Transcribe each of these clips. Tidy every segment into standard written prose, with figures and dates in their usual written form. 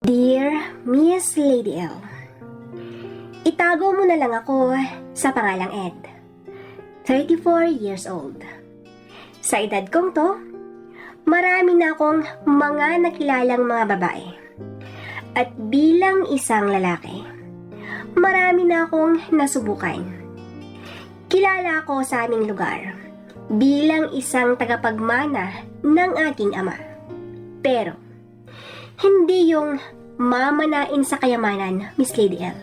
Dear Miss Lady L, itago mo na lang ako sa pangalang Ed. 34 years old. Sa edad kong to, marami na akong mga nakilalang mga babae. At bilang isang lalaki, marami na akong nasubukan. Kilala ako sa aming lugar bilang isang tagapagmana ng aking ama. Pero, hindi yung mamanain sa kayamanan, Miss Lady L,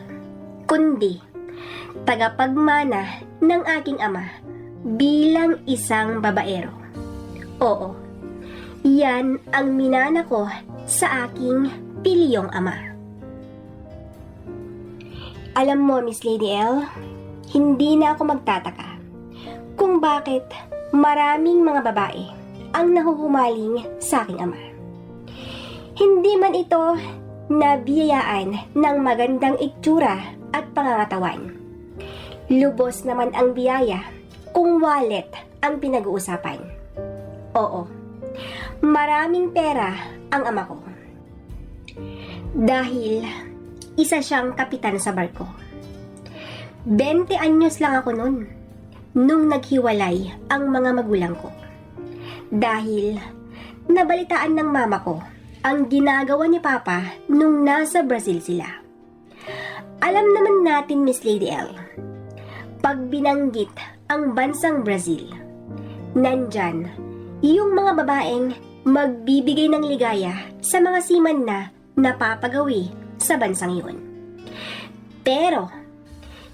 kundi tagapagmana ng aking ama bilang isang babaero. Oo, yan ang minana ko sa aking piliyong ama. Alam mo, Miss Lady L, hindi na ako magtataka kung bakit maraming mga babae ang nahuhumaling sa aking ama. Hindi man ito nabiyayaan ng magandang itsura at pangangatawan. Lubos naman ang biyaya kung wallet ang pinag-uusapan. Oo, maraming pera ang ama ko. Dahil isa siyang kapitan sa barko. 20 anyos lang ako noon nung naghiwalay ang mga magulang ko. Dahil nabalitaan ng mama ko ang ginagawa ni Papa nung nasa Brazil sila. Alam naman natin, Miss Lady L, pag binanggit ang bansang Brazil, nandyan yung mga babaeng magbibigay ng ligaya sa mga seaman na napapagawi sa bansang yun. Pero,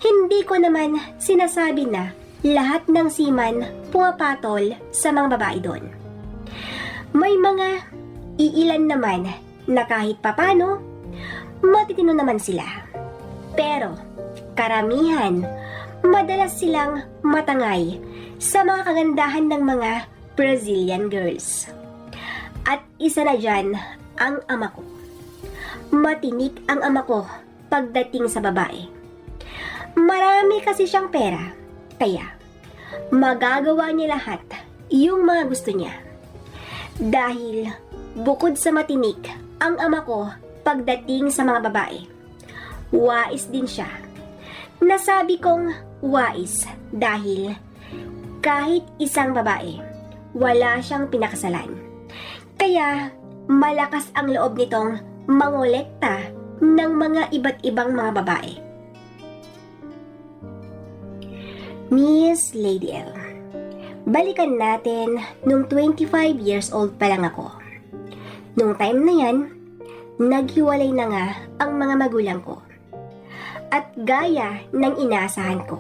hindi ko naman sinasabi na lahat ng seaman pumapatol sa mga babae doon. May mga iilan naman na kahit papano, matitino naman sila. Pero, karamihan, madalas silang matangay sa mga kagandahan ng mga Brazilian girls. At isa na dyan ang ama ko. Matinik ang ama ko pagdating sa babae. Marami kasi siyang pera, kaya magagawa niya lahat yung mga gusto niya. Dahil bukod sa matinik ang ama ko pagdating sa mga babae, wais din siya. Nasabi kong wais dahil kahit isang babae, wala siyang pinakasalan. Kaya malakas ang loob nitong mangolekta ng mga iba't ibang mga babae. Miss Lady L, balikan natin nung 25 years old pa lang ako. Nung time na yan, naghiwalay na nga ang mga magulang ko. At gaya ng inaasahan ko,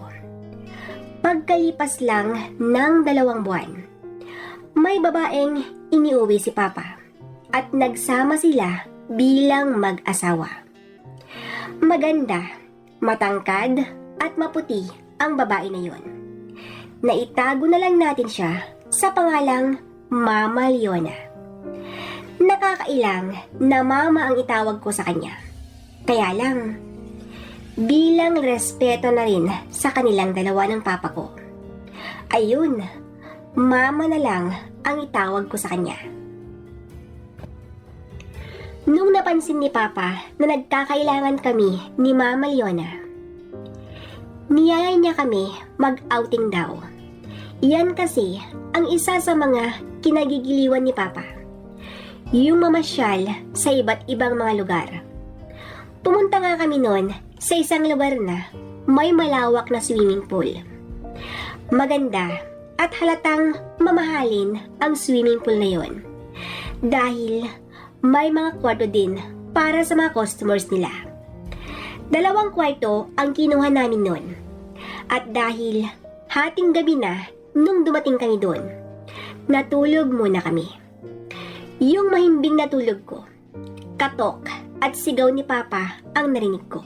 pagkalipas lang ng 2 buwan, may babaeng iniuwi si Papa at nagsama sila bilang mag-asawa. Maganda, matangkad at maputi ang babae na yon. Naitago na lang natin siya sa pangalang Mama Leona. Nakakailang na mama ang itawag ko sa kanya. Kaya lang, bilang respeto na rin sa kanilang dalawa ng papa ko, ayun, mama na lang ang itawag ko sa kanya. Nung napansin ni Papa na nagkakailangan kami ni Mama Leona, niyaya niya kami mag-outing daw. Yan kasi ang isa sa mga kinagigiliwan ni Papa, yung mamasyal sa iba't ibang mga lugar. Pumunta nga kami noon sa isang lugar na may malawak na swimming pool. Maganda at halatang mamahalin ang swimming pool na yon. Dahil may mga kwarto din para sa mga customers nila. 2 kwarto ang kinuha namin noon. At dahil hating gabi na nung dumating kami doon, natulog muna kami. Yung mahimbing na tulog ko, katok at sigaw ni Papa ang narinig ko.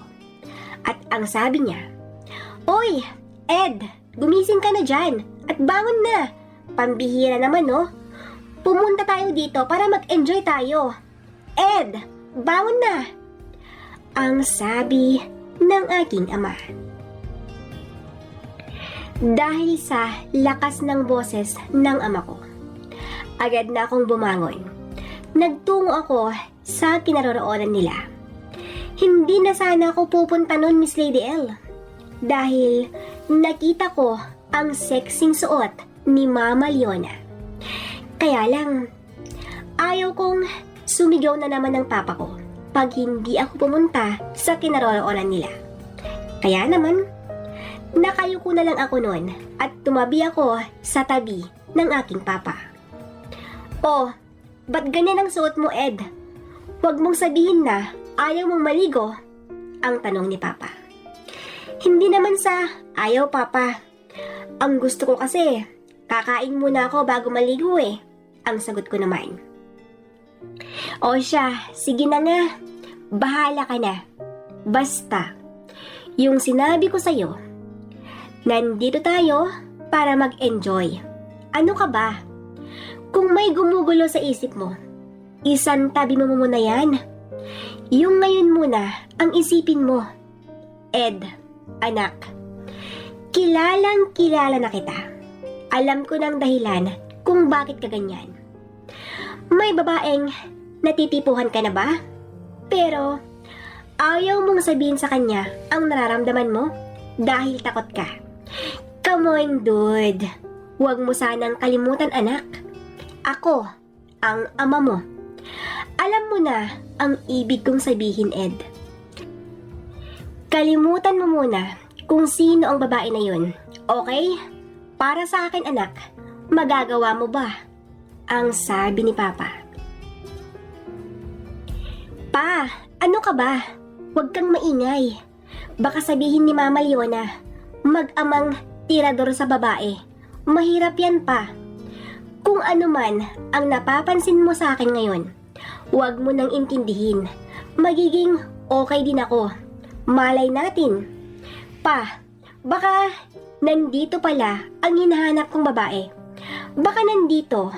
At ang sabi niya, "Oy, Ed, gumising ka na dyan at bangon na. Pambihira naman, no? Pumunta tayo dito para mag-enjoy tayo. Ed, bangon na!" Ang sabi ng aking ama. Dahil sa lakas ng boses ng ama ko, agad na akong bumangon. Nagtungo ako sa kinaroroonan nila. Hindi na sana ako pupunta nun, Miss Lady L. Dahil nakita ko ang sexing suot ni Mama Leona. Kaya lang, ayaw kong sumigaw na naman ng papa ko pag hindi ako pumunta sa kinaroroonan nila. Kaya naman, nakayuko na lang ako noon at tumabi ako sa tabi ng aking papa. Oh, ba't ganyan ang suot mo, Ed? Huwag mong sabihin na ayaw mong maligo, ang tanong ni papa. Hindi naman sa ayaw, papa. Ang gusto ko kasi, kakain muna ako bago maligo eh, ang sagot ko naman. O siya, sige na nga, bahala ka na. Basta, yung sinabi ko sa'yo, nandito tayo para mag-enjoy. Ano ka ba? Kung may gumugulo sa isip mo, isang tabi mo muna yan. Yung ngayon muna ang isipin mo. Ed, anak, kilalang kilala na kita. Alam ko ng dahilan kung bakit ka ganyan. May babaeng natitipuhan ka na ba? Pero ayaw mong sabihin sa kanya ang nararamdaman mo dahil takot ka. Come on, dude. Huwag mo sanang kalimutan, anak. Ako ang ama mo. Alam mo na ang ibig kong sabihin, Ed. Kalimutan mo muna kung sino ang babae na yun, okay? Para sa akin, anak, magagawa mo ba? Ang sabi ni Papa. Pa, ano ka ba? Huwag kang maingay. Baka sabihin ni Mama Leona, mag-amang tirador sa babae. Mahirap yan, pa. Kung ano man ang napapansin mo sa akin ngayon, huwag mo nang intindihin. Magiging okay din ako. Malay natin. Pa, baka nandito pala ang hinahanap kong babae. Baka nandito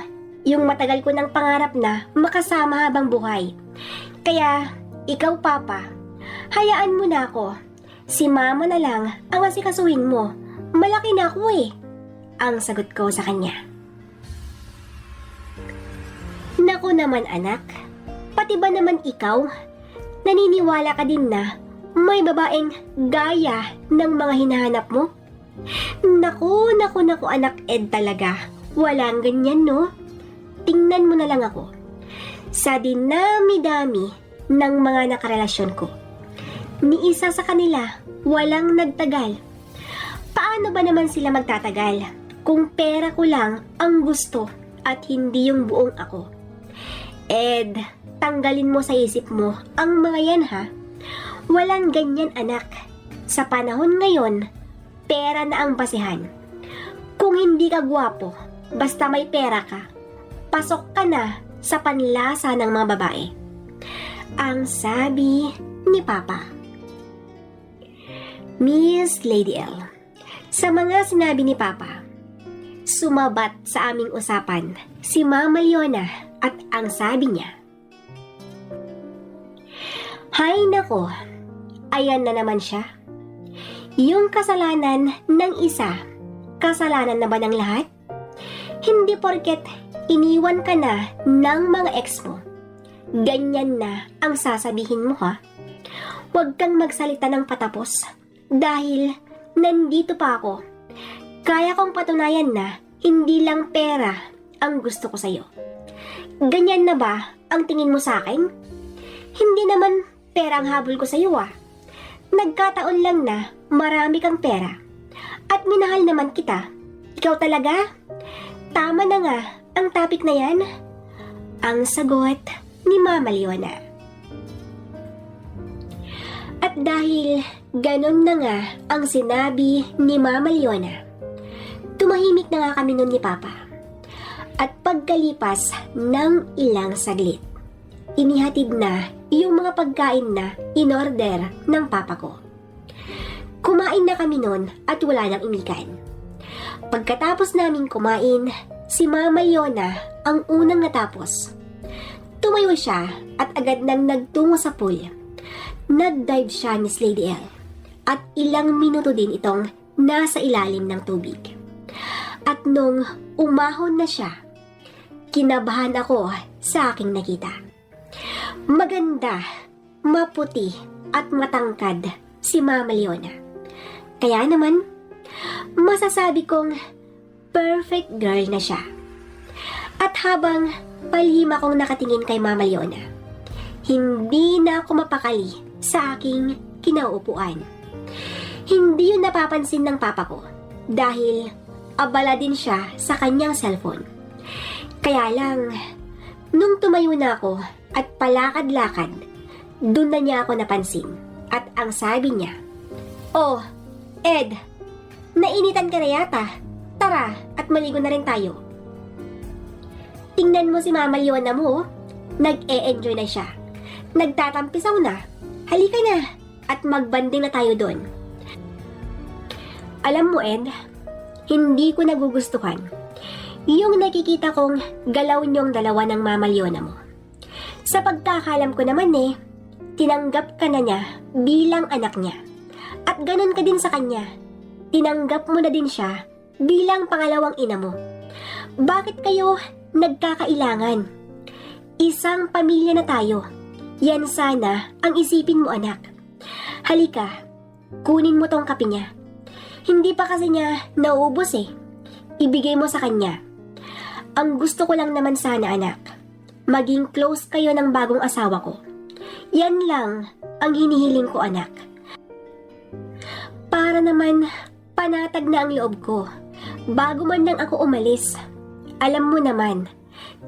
yung matagal ko ng pangarap na makasama habang buhay. Kaya, ikaw, Papa, hayaan mo na ako. Si Mama na lang ang asikasuhin mo. Malaki na ako eh. Ang sagot ko sa kanya. Naku naman, anak. Pati ba naman ikaw? Naniniwala ka din na may babaeng gaya ng mga hinahanap mo? Naku, anak Ed talaga. Walang ganyan, no? Tingnan mo na lang ako. Sa dinami-dami ng mga nakarelasyon ko, ni isa sa kanila walang nagtagal. Paano ba naman sila magtatagal kung pera ko lang ang gusto at hindi yung buong ako? Ed, tanggalin mo sa isip mo ang mga yan, ha? Walang ganyan, anak. Sa panahon ngayon, pera na ang basehan. Kung hindi ka gwapo, basta may pera ka, pasok ka na sa panlasa ng mga babae. Ang sabi ni Papa. Miss Lady L, sa mga sinabi ni Papa, sumabat sa aming usapan si Mama Leona at ang sabi niya, hay nako, ayan na naman siya. Yung kasalanan ng isa, kasalanan na ba ng lahat? Hindi porket iniwan ka na ng mga ex mo, ganyan na ang sasabihin mo, ha? Huwag kang magsalita ng patapos dahil nandito pa ako. Kaya kong patunayan na hindi lang pera ang gusto ko sa'yo. Ganyan na ba ang tingin mo sa akin? Hindi naman pera ang habol ko sa'yo, ah. Nagkataon lang na marami kang pera. At minahal naman kita. Ikaw talaga? Tama na nga ang topic na yan. Ang sagot ni Mama Leona. At dahil ganon na nga ang sinabi ni Mama Leona, tumahimik na nga kami nun ni Papa. At pagkalipas ng ilang saglit, inihatid na yung mga pagkain na in-order ng papa ko. Kumain na kami nun at wala nang imikan. Pagkatapos naming kumain, si Mama Leona ang unang natapos. Tumayo siya at agad nang nagtungo sa pool. Nag-dive siya, Miss Lady L, at ilang minuto din itong nasa ilalim ng tubig. At nung umahon na siya, kinabahan ako sa aking nakita. Maganda, maputi at matangkad si Mama Leona. Kaya naman, masasabi kong perfect girl na siya. At habang palihim akong nakatingin kay Mama Leona, hindi na ako mapakali sa aking kinauupuan. Hindi yun napapansin ng papa ko dahil abala din siya sa kanyang cellphone. Kaya lang, nung tumayo na ako at palakad-lakad, dun na niya ako napansin at ang sabi niya, "Oh, Ed, nainitan ka na yata. Tara at maligo na rin tayo." Tingnan mo si Mama Leona mo, nag-e-enjoy na siya. Nagtatampisaw na. Halika na at magbanding na tayo doon. Alam mo, Ed, hindi ko nagugustuhan yung nakikita kong galaw niyong dalawa ng Mama Leona mo. Sa pagkakalam ko naman tinanggap ka na niya bilang anak niya. At ganun ka din sa kanya. Tinanggap mo na din siya bilang pangalawang ina mo. Bakit kayo nagkakailangan? Isang pamilya na tayo. Yan sana ang isipin mo, anak. Halika, kunin mo tong kape niya. Hindi pa kasi niya nauubos Ibigay mo sa kanya. Ang gusto ko lang naman sana, anak, maging close kayo ng bagong asawa ko. Yan lang ang hinihiling ko, anak. Para naman panatag na ang loob ko bago man lang ako umalis. Alam mo naman,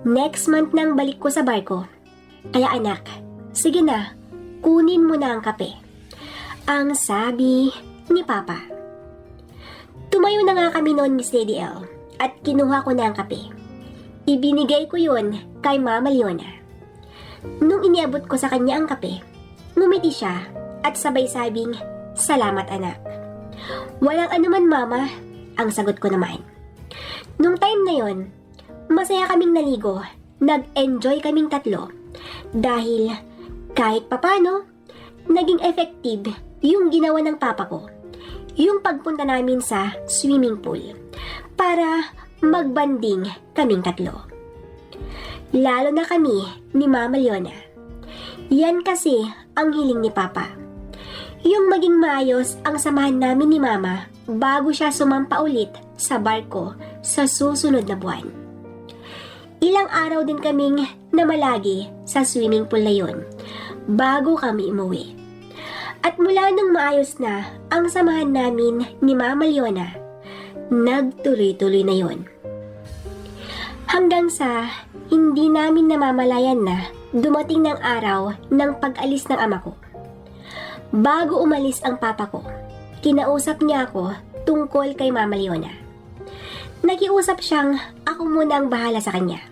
next month nang balik ko sa barko. Kaya anak, sige na, kunin mo na ang kape. Ang sabi ni Papa. Tumayo na nga kami noon, Miss Lady L, at kinuha ko na ang kape. Ibinigay ko yun kay Mama Leona. Nung iniabot ko sa kanya ang kape, ngumiti siya at sabay sabing, "Salamat, anak." "Walang anuman, Mama," ang sagot ko naman. Nung time na yon, masaya kaming naligo, nag-enjoy kaming tatlo, dahil kahit papano, naging effective yung ginawa ng papa ko. Yung pagpunta namin sa swimming pool para magbanding kaming tatlo. Lalo na kami ni Mama Leona. Yan kasi ang hiling ni Papa. Yung maging maayos ang samahan namin ni Mama bago siya sumampa ulit sa barko sa susunod na buwan. Ilang araw din kaming namalagi sa swimming pool na yun bago kami umuwi. At mula nung maayos na ang samahan namin ni Mama Leona, nagtuloy-tuloy na yon. Hanggang sa hindi namin namamalayan na dumating ng araw ng pag-alis ng ama ko. Bago umalis ang papa ko, kinausap niya ako tungkol kay Mama Leona. Nakiusap siyang ako muna ang bahala sa kanya.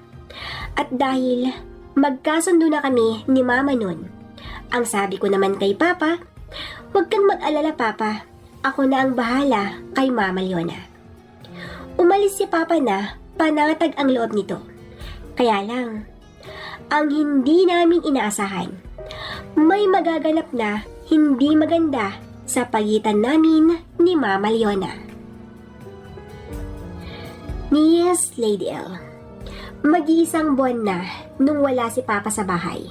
At dahil magkasundo na kami ni Mama nun, ang sabi ko naman kay Papa, "Huwag kang mag-alala, Papa. Ako na ang bahala kay Mama Leona." Umalis si Papa na panatag ang loob nito. Kaya lang, ang hindi namin inaasahan, may magaganap na hindi maganda sa pagitan namin ni Mama Leona. Miss Lady L, mag-iisang buwan na nung wala si Papa sa bahay.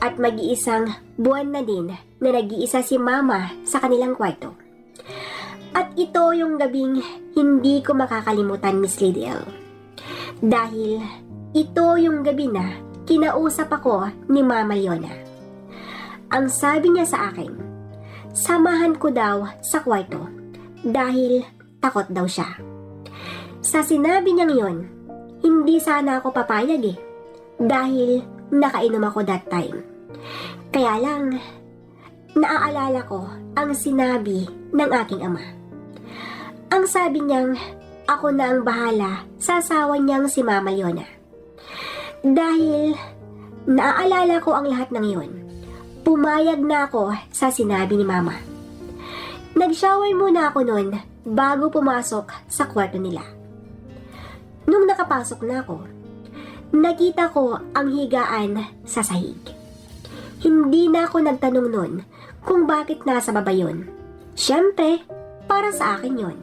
At mag-iisang buwan na din na nag-iisa si Mama sa kanilang kwarto. At ito yung gabing hindi ko makakalimutan, Miss Lady L. Dahil ito yung gabi na kinausap ako ni Mama Leona. Ang sabi niya sa akin, samahan ko daw sa kwarto dahil takot daw siya. Sa sinabi niyang yon, hindi sana ako papayag dahil nakainom ako that time. Kaya lang, naaalala ko ang sinabi ng aking ama. Ang sabi niyang, ako na ang bahala sa asawa niyang si Mama Leona. Dahil naaalala ko ang lahat ng yon, pumayag na ako sa sinabi ni Mama. Nag-shower muna ako noon bago pumasok sa kwarto nila. Nung nakapasok na ako, nakita ko ang higaan sa sahig. Hindi na ako nagtanong noon kung bakit nasa baba yun. Siyempre, para sa akin yon.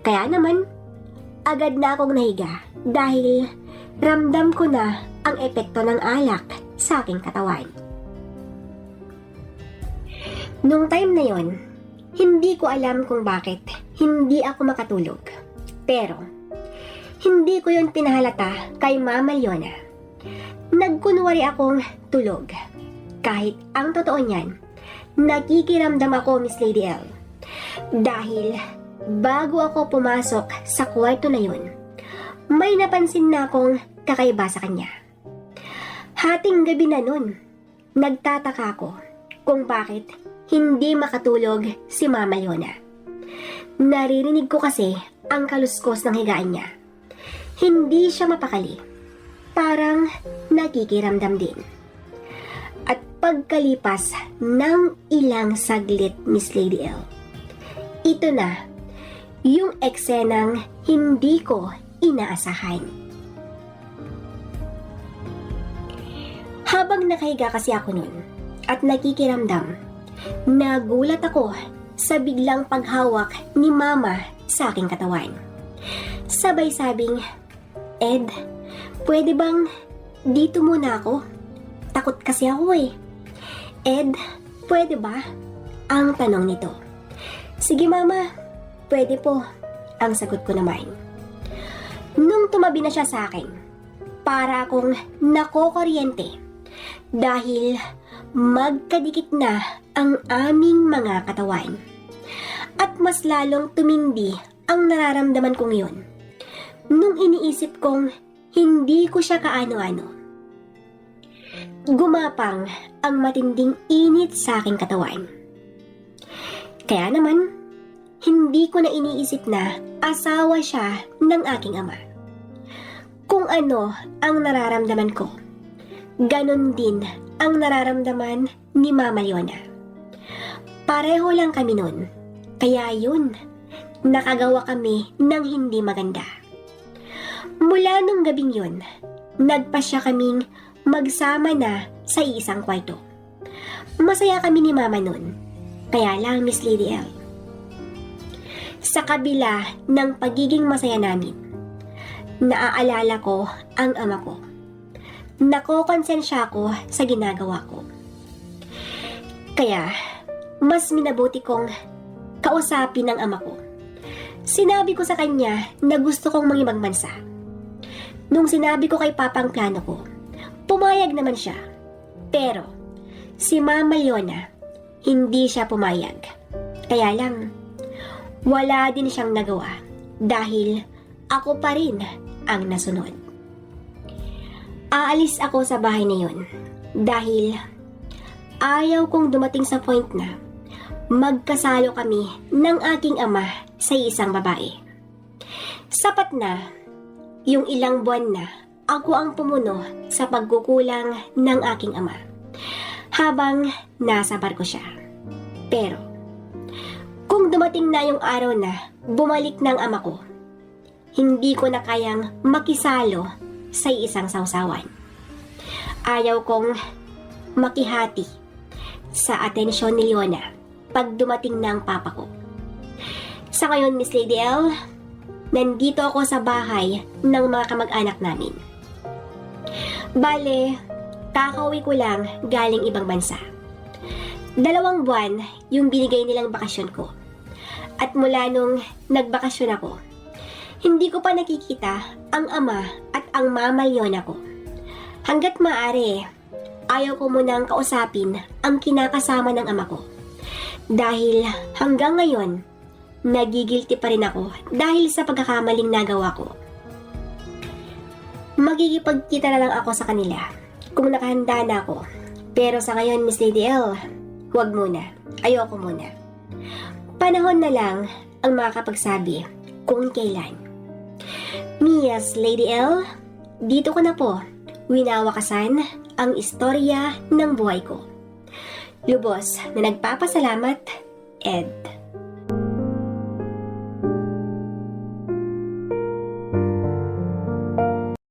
Kaya naman, agad na akong nahiga dahil ramdam ko na ang epekto ng alak sa aking katawan. Nung time na yon, hindi ko alam kung bakit hindi ako makatulog. Pero, hindi ko yon pinahalata kay Mama Leona. Nagkunwari akong tulog. Kahit ang totoo niyan, nakikiramdam ako, Miss Lady L. Dahil, bago ako pumasok sa kwarto na yon, may napansin na akong kakaiba sa kanya. Hating gabi na nun, nagtataka ako kung bakit hindi makatulog si Mama Leona. Naririnig ko kasi ang kaluskos ng higaan niya. Hindi siya mapakali. Parang nakikiramdam din. At pagkalipas ng ilang saglit, Miss Lady L, ito na yung eksenang hindi ko inaasahan. Habang nakahiga kasi ako nun at nakikiramdam, nagulat ako sa biglang paghawak ni Mama sa aking katawan. Sabay sabing, "Ed, pwede bang dito muna ako? Takot kasi ako eh." "Ed, pwede ba?" ang tanong nito. "Sige Mama, pwede po," ang sagot ko naman. Nung tumabi na siya sa akin, para akong nakokuryente dahil magkadikit na ang aming mga katawan. At mas lalong tumindi ang nararamdaman ko ngayon nung iniisip kong hindi ko siya kaano-ano. Gumapang ang matinding init sa aking katawan. Kaya naman, hindi ko na iniisip na asawa siya ng aking ama. Kung ano ang nararamdaman ko, ganon din ang nararamdaman ni Mama Leona. Pareho lang kami nun, kaya yun, nakagawa kami ng hindi maganda. Mula nung gabing yun, nagpasya kaming magsama na sa isang kwarto. Masaya kami ni Mama nun, kaya lang Miss Lady L, sa kabila ng pagiging masaya namin, naaalala ko ang ama ko. Nakokonsensya ako sa ginagawa ko. Kaya, mas minabuti kong kausapin ang ama ko. Sinabi ko sa kanya na gusto kong mangibang bansa. Nung sinabi ko kay Papa ang plano ko, pumayag naman siya. Pero, si Mama Leona, hindi siya pumayag. Kaya lang, wala din siyang nagawa dahil ako pa rin ang nasunod. Aalis ako sa bahay na yun dahil ayaw kong dumating sa point na magkasalo kami ng aking ama sa isang babae. Sapat na yung ilang buwan na ako ang pumuno sa pagkukulang ng aking ama habang nasa barko siya. Pero kung dumating na yung araw na bumalik ng ama ko, hindi ko na kayang makisalo sa isang sawsawan. Ayaw kong makihati sa atensyon ni Leona pag dumating na ang papa ko. Sa ngayon, Miss Lady L, nandito ako sa bahay ng mga kamag-anak namin. Bale, kakauwi ko lang galing ibang bansa. 2 buwan yung binigay nilang bakasyon ko. At mula nung nagbakasyon ako, hindi ko pa nakikita ang ama at ang Mama Leona ko. Hanggat maaari, ayaw ko munang kausapin ang kinakasama ng ama ko. Dahil hanggang ngayon, nagigilty pa rin ako dahil sa pagkakamaling nagawa ko. Magigipagkita na lang ako sa kanila kung nakahanda na ako. Pero sa ngayon, Miss Lady L, huwag muna. Ayoko muna. Panahon na lang ang makakapagsabi kung kailan. Miss Lady L, dito ko na po winawakasan ang istorya ng buhay ko. Lubos na nagpapasalamat, Ed.